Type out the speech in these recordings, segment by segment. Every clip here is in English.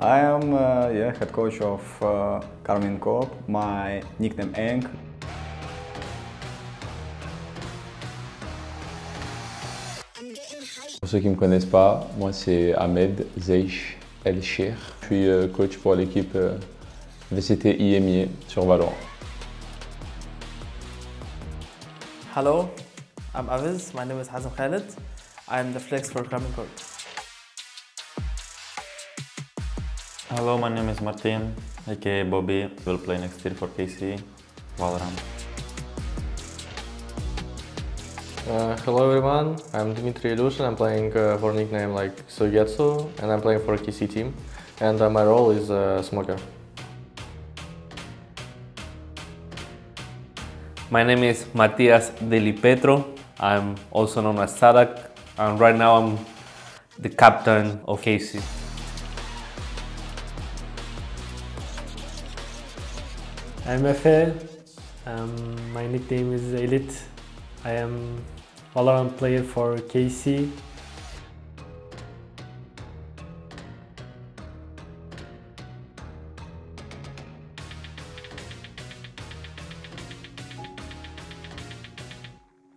I am head coach of Karminecorp. My nickname Eng. Pour ceux qui ne me connaissent pas, moi c'est Ahmed Zeish El Shir. Je suis coach pour l'équipe VCT IMIA sur Valorant. Hello, I'm Aviz. My name is Hazem Khaled. I'm the flex for Karminecorp. Hello, my name is Marteen, aka Bobby. Will play next year for KC, Valorant. Hello everyone, I'm Dmitry Ilyushin. I'm playing for nickname like SUYGETSU, and I'm playing for a KC team. And my role is smoker. My name is Matias Delipetro. I'm also known as Saadhak, and right now I'm the captain of KC. I'm Efe. My nickname is Elite. I am Valorant player for KC.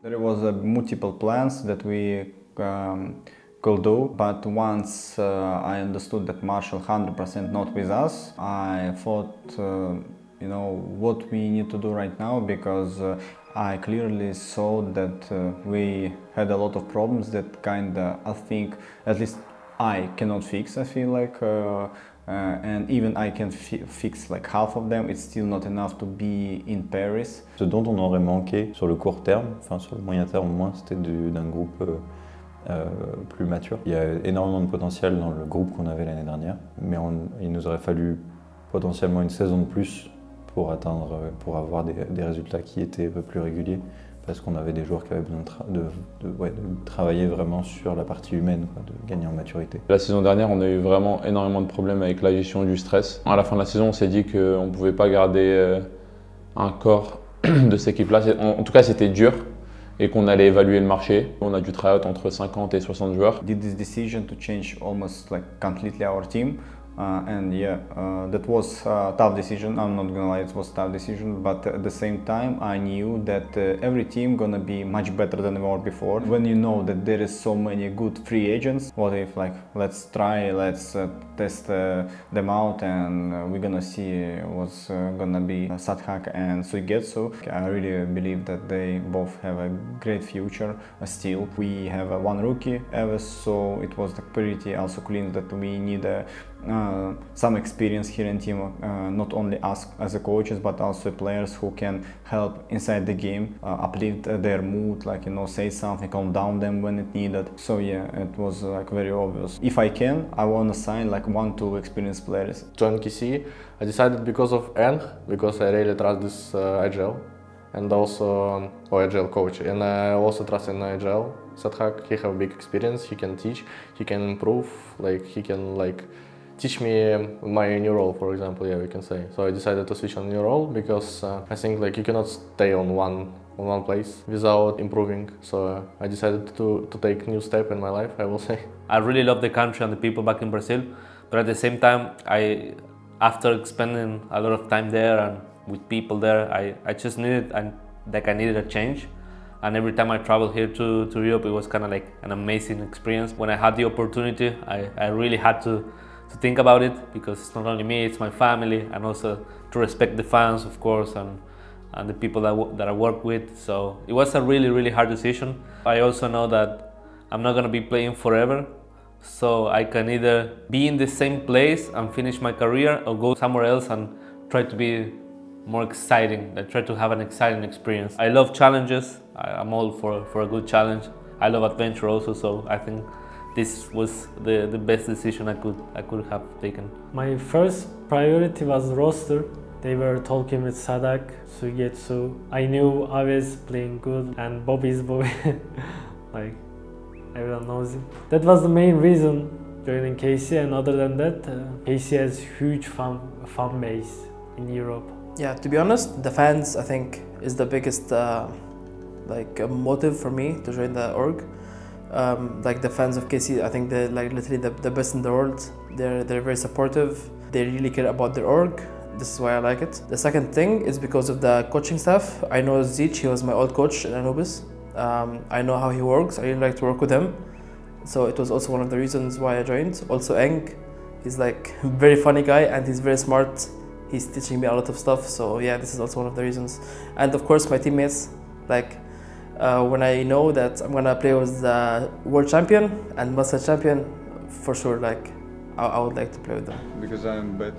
There was multiple plans that we could do, but once I understood that Marshall 100% not with us, I thought, you know, what we need to do right now, because I clearly saw that we had a lot of problems that I think, at least I cannot fix, I feel like, and even I can fix like half of them. It's still not enough to be in Paris. Ce dont on aurait manqué sur le court terme, enfin sur le moyen terme au moins, c'était d'un groupe plus mature. Il y a énormément de potentiel dans le groupe qu'on avait l'année dernière, mais il nous aurait fallu potentiellement une saison de plus pour avoir des résultats qui étaient un peu plus réguliers, parce qu'on avait des joueurs qui avaient besoin de travailler vraiment sur la partie humaine, quoi, de gagner en maturité. La saison dernière, on a eu vraiment énormément de problèmes avec la gestion du stress. À la fin de la saison, on s'est dit qu'on ne pouvait pas garder un corps de cette équipe-là. En tout cas, c'était dur et qu'on allait évaluer le marché. On a dû tryout entre 50 et 60 joueurs. Did this decision to change almost like completely our team. And yeah, that was a tough decision. I'm not gonna lie, it was a tough decision, but at the same time I knew that every team gonna be much better than they were before. When you know that there is so many good free agents, what if like let's test them out, and we're gonna see what's gonna be Saadhak and SUYGETSU. I really believe that they both have a great future still. We have one rookie, Ave, so it was pretty also clean that we need some experience here in team, not only us as a coaches, but also players who can help inside the game, uplift their mood, like, you know, say something, calm down them when it needed. So yeah, it was like very obvious. If I can, I want to sign like 1-2 experienced players. Join KC, I decided because of Eng, because I really trust this agile, and also agile coach, and I also trust in agile. Saadhak, he have big experience, he can teach, he can improve, like he can like teach me my new role, for example, yeah, we can say. So I decided to switch on new role because I think like you cannot stay on one place without improving. So I decided to take new step in my life, I will say. I really love the country and the people back in Brazil, but at the same time, after spending a lot of time there and with people there, I just needed I needed a change. And every time I traveled here to Europe, it was kind of like an amazing experience. When I had the opportunity, I really had to think about it, because it's not only me, it's my family, and also to respect the fans, of course, and the people that I work with. So it was a really, really hard decision. I also know that I'm not gonna be playing forever, so I can either be in the same place and finish my career, or go somewhere else and try to be more exciting, and try to have an exciting experience. I love challenges. I'm all for a good challenge. I love adventure also, so I think this was the best decision I could have taken. My first priority was roster. They were talking with Saadhak, SUYGETSU. I knew Aves playing good, and Bobby's Bobby. Like, everyone knows him. That was the main reason joining KC, and other than that, KC has huge fan base in Europe. Yeah, to be honest, the fans, I think, is the biggest motive for me to join the org. Like the fans of KC, I think they're like literally the best in the world. They're very supportive. They really care about their org. This is why I like it. The second thing is because of the coaching staff. I know Zeech, he was my old coach in Anubis. I know how he works. I really like to work with him. So it was also one of the reasons why I joined. Also Eng, he's like a very funny guy and he's very smart. He's teaching me a lot of stuff. So yeah, this is also one of the reasons. And of course my teammates, like when I know that I'm gonna play with the world champion and master champion, for sure, like I would like to play with them. Because I'm bad.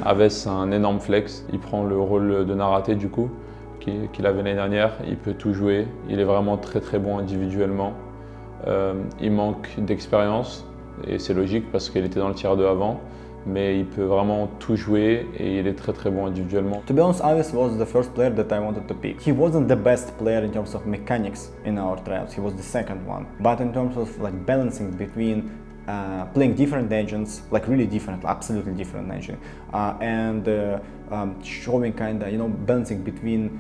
Avez, c'est un énorme flex. Il prend le rôle de Naraté du coup, qu'il avait l'année dernière. Il peut tout jouer. Il est vraiment très bon individuellement. Il manque d'expérience et c'est logique parce qu'il était dans le tier 2 avant. Mais il peut vraiment tout jouer et il est très bon individuellement. To be honest, Aves was the first player that I wanted to pick. He wasn't the best player in terms of mechanics in our tryouts, he was the second one. But in terms of like balancing between playing different engines, like really different, absolutely different engine, and showing kinda, you know, balancing between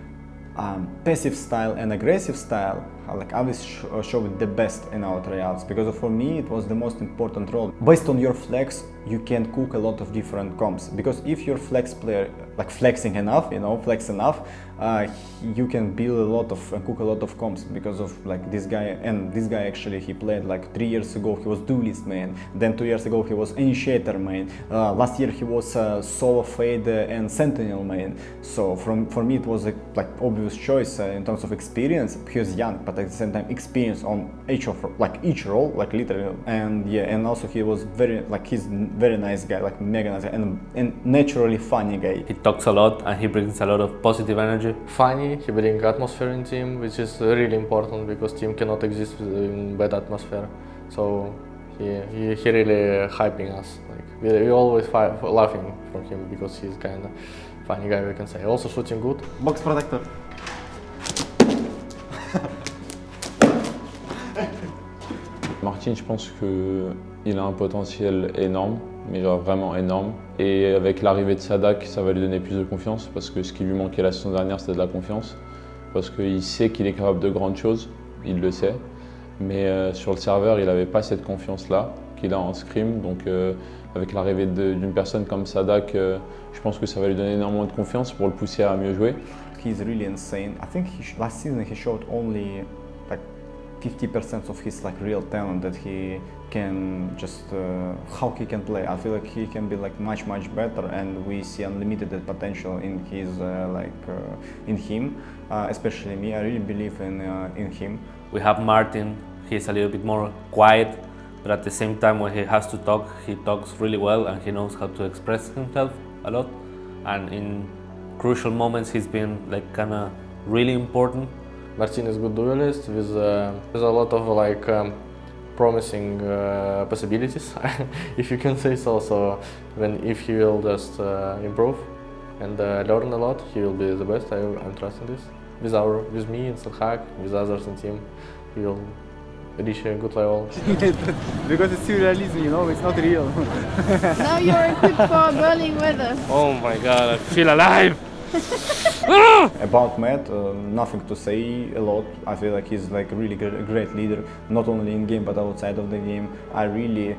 passive style and aggressive style, like Aves showed the best in our tryouts, because for me it was the most important role. Based on your flex, you can cook a lot of different comps, because if you're flex player, like flexing enough, you know, flex enough, you can build a lot of and cook a lot of comps, because of like this guy. And this guy actually, he played like 3 years ago he was duelist main, then 2 years ago he was initiator main, last year he was solo fade and sentinel main. So for me it was a like obvious choice in terms of experience. He was young, but at the same time experience on each role, like literally. And yeah, and also he was he's very nice guy, like mega nice guy, and naturally funny guy. He talks a lot and he brings a lot of positive energy. Funny, he brings atmosphere in team, which is really important because team cannot exist in bad atmosphere. So he really hyping us. Like we always laughing from him because he's kind of funny guy, we can say. Also shooting good. Box protector. Marteen, je pense qu'il a un potentiel énorme, mais genre vraiment énorme. Et avec l'arrivée de Saadhak, ça va lui donner plus de confiance, parce que ce qui lui manquait la saison dernière, c'était de la confiance. Parce qu'il sait qu'il est capable de grandes choses, il le sait. Mais sur le serveur, il n'avait pas cette confiance-là qu'il a en scrim. Donc avec l'arrivée d'une personne comme Saadhak, je pense que ça va lui donner énormément de confiance pour le pousser à mieux jouer. He's really insane. I think last season he showed only like 50% of his like real talent, that he can just how he can play. I feel like he can be like much better, and we see unlimited potential in his in him, especially me. I really believe in him. We have Marteen. He's a little bit more quiet, but at the same time when he has to talk, he talks really well and he knows how to express himself a lot. And in crucial moments he's been like kind of really important. Marteen is a good duelist with a lot of like promising possibilities, if you can say so. So if he will just improve and learn a lot, he will be the best. I'm trusting this. With me and Saadhak, with others in team, he will reach a good level. Because it's surrealism, you know, it's not real. Now you're equipped for burning weather. Oh my god, I feel alive! About Matt, nothing to say a lot. I feel like he's like a really great leader, not only in game but outside of the game. I really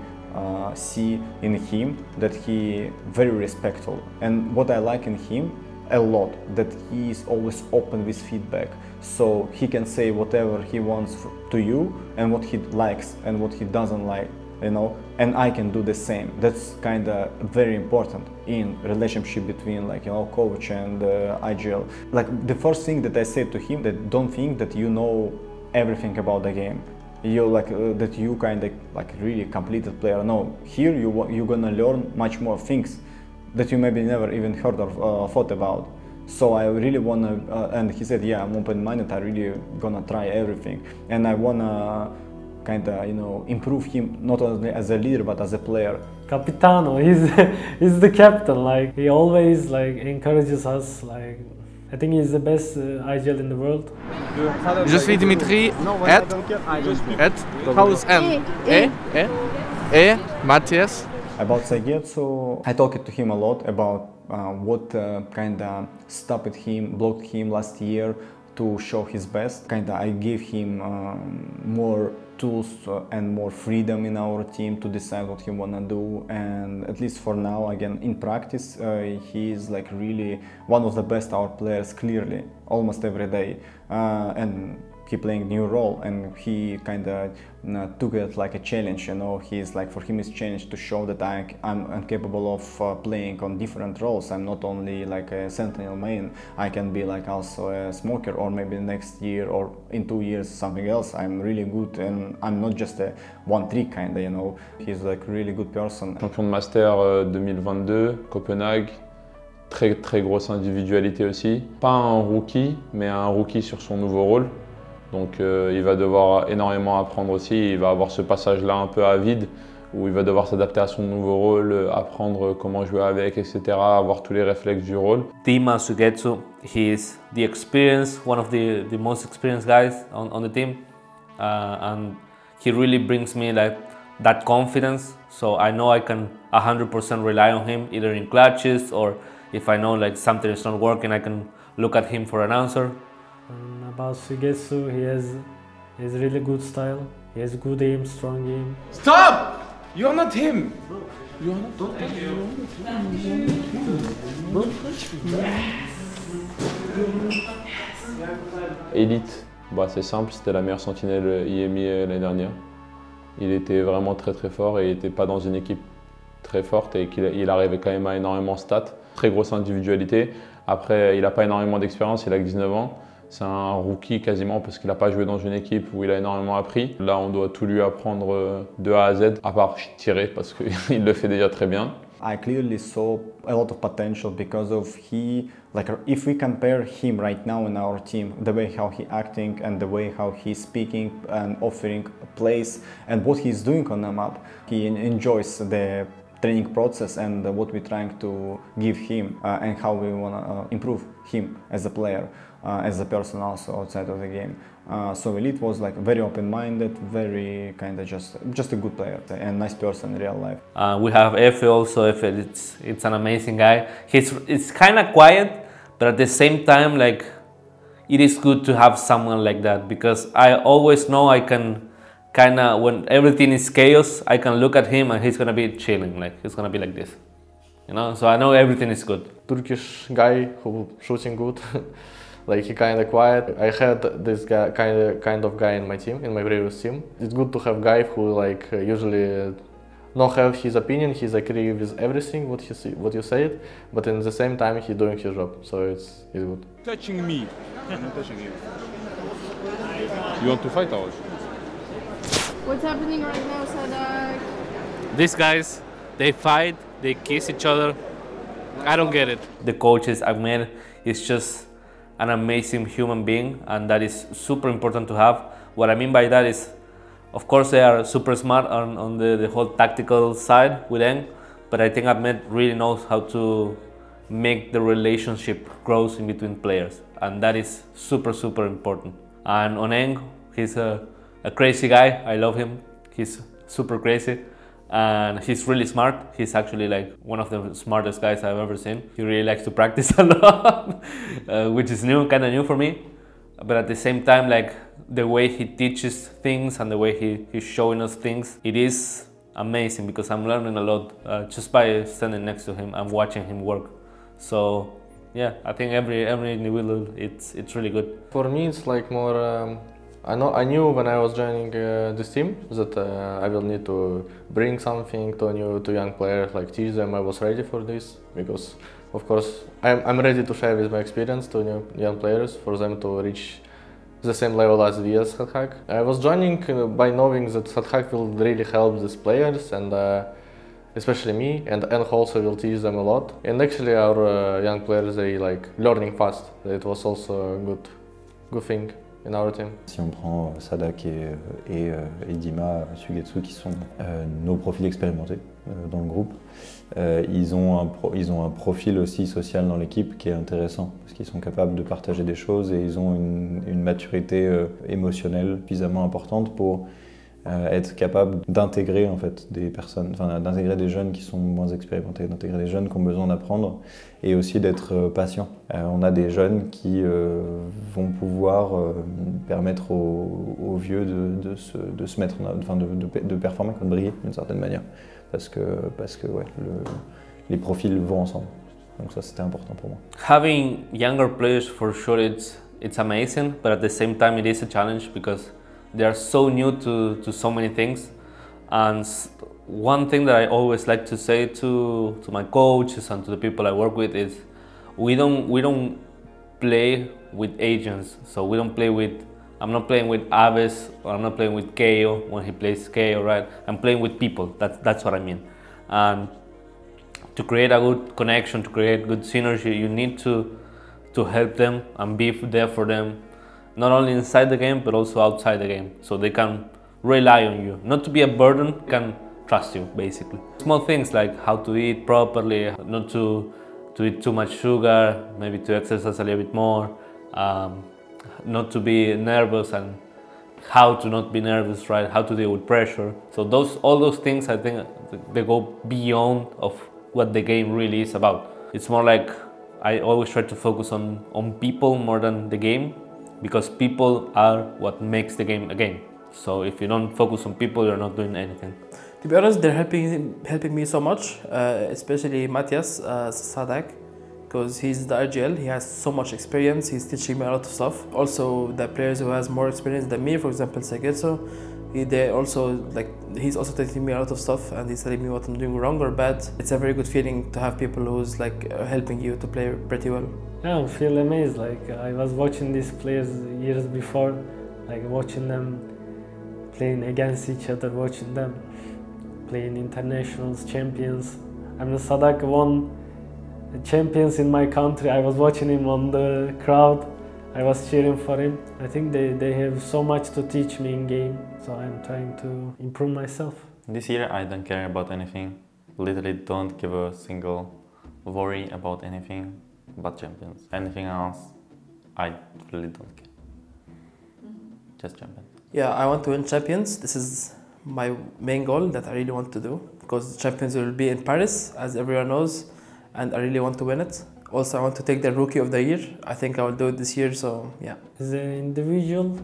see in him that he very respectful, and what I like in him a lot, that he is always open with feedback, so he can say whatever he wants to you and what he likes and what he doesn't like, you know, and I can do the same. That's kind of very important in relationship between, like, you know, coach and IGL. Like the first thing that I said to him, that don't think that you know everything about the game, you like that you kind of like really completed player. No, here you're gonna learn much more things that you maybe never even heard or thought about. So I really wanna, and he said, yeah, I'm open-minded, I really gonna try everything. And I wanna kind of, you know, improve him, not only as a leader, but as a player. Capitano, he's the captain, like, he always, like, encourages us, like, I think he's the best IGL in the world. Je suis Dimitri, at house M. Matthias. About SUYGETSU, I talked to him a lot about what kind of stopped him, blocked him last year to show his best. Kinda I give him more tools and more freedom in our team to decide what he wanna do, and at least for now, again in practice, he is like really one of the best our players, clearly, almost every day, and he playing new role, and he kind of took it like a challenge, you know. He's like, for him it's challenge to show that I'm capable of playing on different roles. I'm not only like a sentinel main, I can be like also a smoker, or maybe next year or in 2 years something else. I'm really good, and I'm not just a one trick kind of, you know. He's like a really good person. Champion de Master 2022, Copenhague. Très grosse individualité aussi. Pas un rookie, mais un rookie sur son nouveau rôle. Donc il va devoir énormément apprendre aussi, il va avoir ce passage-là un peu à vide, où il va devoir s'adapter à son nouveau rôle, apprendre comment jouer avec, etc., avoir tous les réflexes du rôle. Team SUYGETSU, he is the experience, one of the most experienced guys on the team, and he really brings me like that confidence, so I know I can 100% rely on him, either in clutches, or if I know like something is not working, I can look at him for an answer. About SUYGETSU, he has really good style. He has good aim, strong aim. Stop! You're not him! You're not. Don't touch me. Élite, bah, c'est simple, c'était la meilleure sentinelle IMI l'année dernière. Il était vraiment très fort et il n'était pas dans une équipe très forte, et qu'il arrivait quand même à énormément de stats. Très grosse individualité. Après, il n'a pas énormément d'expérience, il a que 19 ans. C'est un rookie quasiment, parce qu'il n'a pas joué dans une équipe où il a énormément appris. Là, on doit tout lui apprendre de A à Z, à part tirer, parce qu'il le fait déjà très bien. I clearly saw a lot of potential because of if we compare him right now in our team, the way how he acting and the way how he's speaking and offering plays and what he's doing on the map, he enjoys the training process and what we're trying to give him and how we want to improve him as a player, as a person also outside of the game. So Elite was like very open-minded, very kind of just a good player and nice person in real life. We have Efe also. Efe, it's an amazing guy. It's kind of quiet, but at the same time, like, it is good to have someone like that, because I always know I can kind of, when everything is chaos, I can look at him and he's gonna be chilling, like he's gonna be like this, you know. So I know everything is good. Turkish guy who shooting good. Like, he kind of quiet. I had this guy, kind of guy in my team, in my previous team. It's good to have guy who like usually not have his opinion. He's agree with everything what you said, but in the same time he doing his job. So it's good. Touching me. I'm not touching you. You want to fight or? What's happening right now, Saadhak? These guys, they fight, they kiss each other. I don't get it. The coaches I've met is just an amazing human being, and that is super important to have. What I mean by that is, of course, they are super smart on the whole tactical side with Eng, but I think I've met really knows how to make the relationship grow in between players, and that is super important. And on Eng, he's a crazy guy. I love him. He's super crazy. And he's really smart. He's actually like one of the smartest guys I've ever seen. He really likes to practice a lot, which is kind of new for me. But at the same time, like, the way he teaches things and the way he's showing us things, it is amazing, because I'm learning a lot just by standing next to him and watching him work. So yeah, I think every individual, it's really good. For me, it's like more. I knew when I was joining this team that I will need to bring something to young players, like teach them. I was ready for this, because of course I'm ready to share with my experience to new young players, for them to reach the same level as we as Saadhak. I was joining by knowing that Saadhak will really help these players, and especially me, and also will teach them a lot. And actually our young players, they like learning fast. It was also a good thing in our team. Si on prend Saadhak et Dima, SUYGETSU, qui sont nos profils expérimentés dans le groupe, ils ont un profil aussi social dans l'équipe qui est intéressant, parce qu'ils sont capables de partager des choses et ils ont une maturité émotionnelle suffisamment importante pour être capable d'intégrer en fait des personnes, enfin d'intégrer des jeunes qui sont moins expérimentés, d'intégrer des jeunes qui ont besoin d'apprendre et aussi d'être patient. On a des jeunes qui vont pouvoir permettre aux vieux de se mettre, enfin de performer, de briller d'une certaine manière, parce que ouais, les profils vont ensemble. Donc ça c'était important pour moi. Having younger players for sure it's amazing, but at the same time it is a challenge because they are so new to so many things. And one thing that I always like to say to my coaches and to the people I work with is we don't play with agents. So we don't play with, I'm not playing with Aves or I'm not playing with KO when he plays KO, right? I'm playing with people, that's what I mean. And to create a good connection, to create good synergy, you need to help them and be there for them, not only inside the game but also outside the game, so they can rely on you, not to be a burden, can trust you basically. Small things like how to eat properly, not to eat too much sugar, maybe to exercise a little bit more, not to be nervous and how to not be nervous, right? How to deal with pressure. So all those things, I think they go beyond of what the game really is about. It's more like I always try to focus on people more than the game, because people are what makes the game a game. So if you don't focus on people, you're not doing anything. To be honest, they're helping me so much, especially Matthias Saadhak, because he's the RGL, he has so much experience, he's teaching me a lot of stuff. Also, the players who has more experience than me, for example, SUYGETSU, he's also teaching me a lot of stuff and he's telling me what I'm doing wrong or bad. It's a very good feeling to have people who's like helping you to play pretty well. Yeah, I feel amazed. Like I was watching these players years before, like watching them playing against each other, watching them playing internationals, champions. I mean, Saadhak won the champions in my country. I was watching him on the crowd. I was cheering for him. I think they have so much to teach me in game, so I'm trying to improve myself. This year I don't care about anything. Literally don't give a single worry about anything but champions. Anything else, I really don't care. Just champions. Yeah, I want to win champions. This is my main goal that I really want to do, because champions will be in Paris, as everyone knows, and I really want to win it. Also, I want to take the Rookie of the Year. I think I will do it this year, so yeah. As an individual,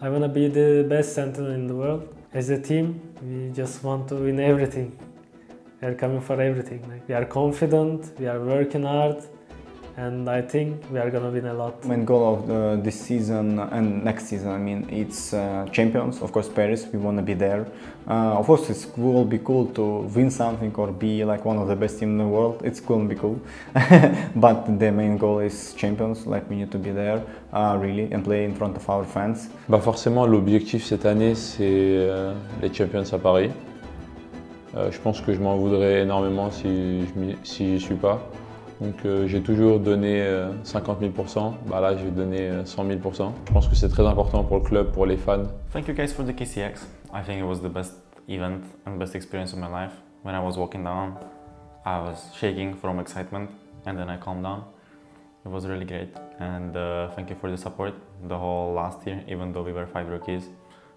I want to be the best sentinel in the world. As a team, we just want to win everything. We are coming for everything. Like, we are confident, we are working hard, and I think we are gonna win a lot. Main goal of this season and next season, I mean, it's champions. Of course, Paris, we want to be there. Of course, it will be cool to win something or be like one of the best teams in the world. It's cool and be cool. But the main goal is champions. Like, we need to be there really and play in front of our fans. Bah forcément, l'objectif cette année, c'est les champions à Paris. Je pense que je m'en voudrais énormément si j'y suis pas. Donc j'ai toujours donné 50 000%, bah là je vais donner 100 000%. Je pense que c'est très important pour le club, pour les fans. Thank you guys for the KCX. I think it was the best event and best experience of my life. When I was walking down, I was shaking from excitement and then I calmed down. It was really great, and thank you for the support the whole last year, even though we were 5 rookies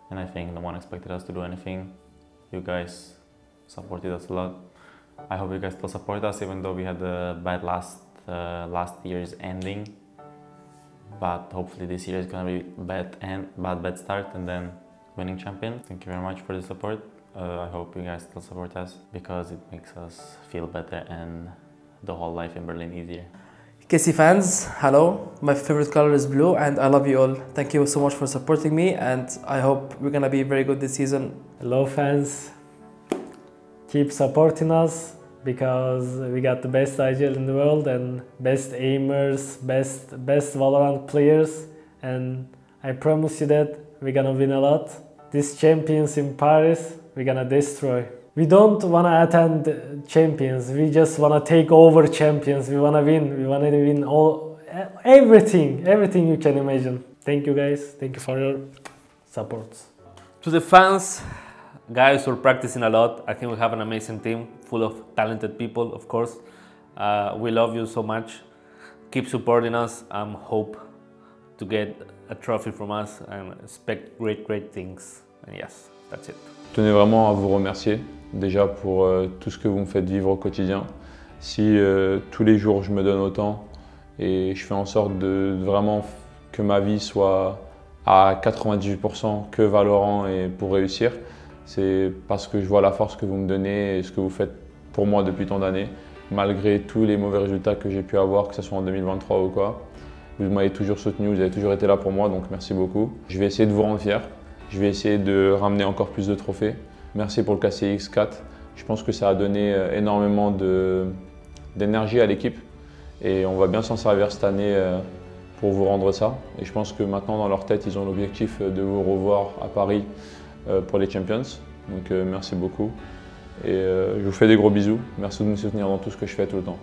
and I think no one expected us to do anything. You guys supported us a lot. I hope you guys still support us, even though we had a bad last year's ending. But hopefully this year is gonna be bad start and then winning champion. Thank you very much for the support. I hope you guys still support us because it makes us feel better and the whole life in Berlin easier. KC fans, hello. My favorite color is blue and I love you all. Thank you so much for supporting me and I hope we're gonna be very good this season. Hello fans. Keep supporting us because we got the best IGL in the world and best aimers, best Valorant players, and I promise you that we're gonna win a lot. These champions in Paris, we're gonna destroy. We don't wanna attend champions, we just wanna take over champions. We wanna win everything you can imagine. Thank you guys, thank you for your support. To the fans, guys, we're practicing a lot. I think we have an amazing team full of talented people, of course. We love you so much. Keep supporting us and hope to get a trophy from us and expect great things. And yes, That's it. Je tenais vraiment à vous remercier déjà pour tout ce que vous me faites vivre au quotidien. Si tous les jours je me donne autant et je fais en sorte de vraiment que ma vie soit à 98% que Valorant et pour réussir, c'est parce que je vois la force que vous me donnez et ce que vous faites pour moi depuis tant d'années, malgré tous les mauvais résultats que j'ai pu avoir, que ce soit en 2023 ou quoi. Vous m'avez toujours soutenu, vous avez toujours été là pour moi, donc merci beaucoup. Je vais essayer de vous rendre fier. Je vais essayer de ramener encore plus de trophées. Merci pour le KCX 4. Je pense que ça a donné énormément d'énergie à l'équipe et on va bien s'en servir cette année pour vous rendre ça. Et je pense que maintenant, dans leur tête, ils ont l'objectif de vous revoir à Paris pour les Champions. Donc merci beaucoup. Et je vous fais des gros bisous. Merci de me soutenir dans tout ce que je fais tout le temps.